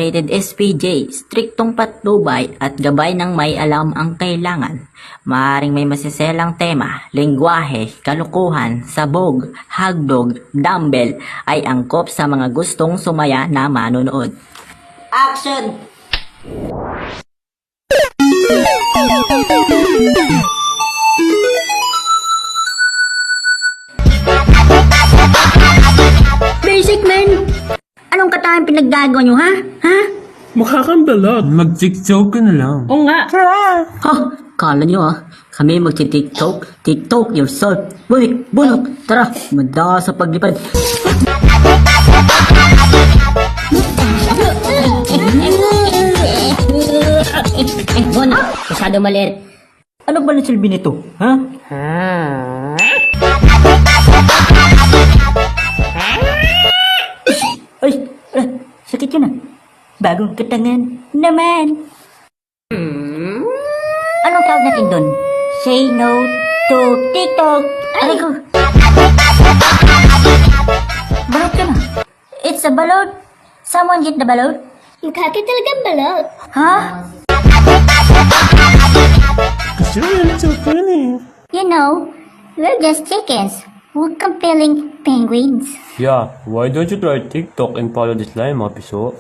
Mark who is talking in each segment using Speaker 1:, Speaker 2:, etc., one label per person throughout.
Speaker 1: Rated SPJ, striktong patnubay at gabay ng may alam ang kailangan. Maaring may masiselang tema, lengguwahe, kalukuhan, sabog, hagdog, dumbbell ay angkop sa mga gustong sumaya na manonood. Action!
Speaker 2: Basic man! Anong katayang pinaggagawa nyo, ha? Ha?
Speaker 3: Mukha kang balot. Mag-tiktok ka na lang.
Speaker 2: Oo nga.
Speaker 1: Ha? Kala nyo kami magti-tiktok? TikTok yourself. Uy, bulok! Tara, manda sa paglipad.
Speaker 2: Bon, masyado maliit.
Speaker 1: Ano ba na silbi nito? Ha? Ay, sakit yun Bagong katangan naman. Anong tawag natin doon? Say no to TikTok. Aray ko. Balot ka na. It's a balot. Someone get the balot?
Speaker 2: Mukha ka talagang balot.
Speaker 1: Ha?
Speaker 3: Kasi you're so funny.
Speaker 2: You know, we're just chickens. We're compelling penguins.
Speaker 3: Yeah, why don't you try TikTok and follow this line, mga piso?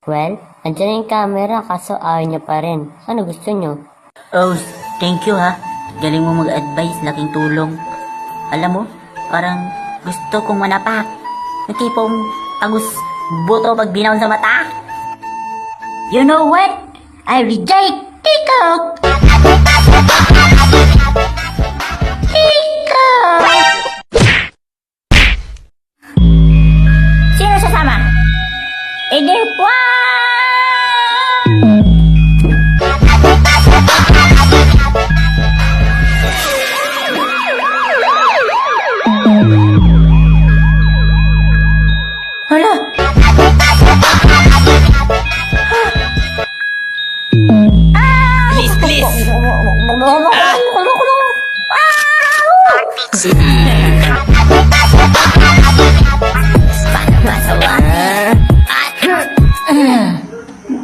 Speaker 4: Well, andyan yung camera kaso ayaw niya pa rin. Ano gusto niyo?
Speaker 1: Oh, thank you Galing mo mag-advise, laking tulong. Alam mo, parang gusto kong manapak. Yung tipong tagus buto pag binaon sa mata. You know what? I reject TikTok! TikTok! Sino sasama? Wow! Hala! Please!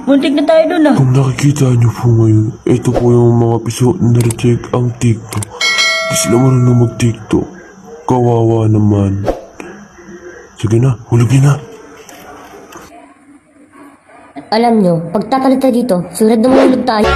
Speaker 1: Muntik na tayo dun
Speaker 5: Kung nakikita niyo po ngayon, ito po yung mga piso na reject ang TikTok. Di sila marunong mag-TikTok. Kawawa naman. Sige na, hulog niyo na.
Speaker 4: Alam niyo, pag tatalit tayo dito, surat na mahulog tayo.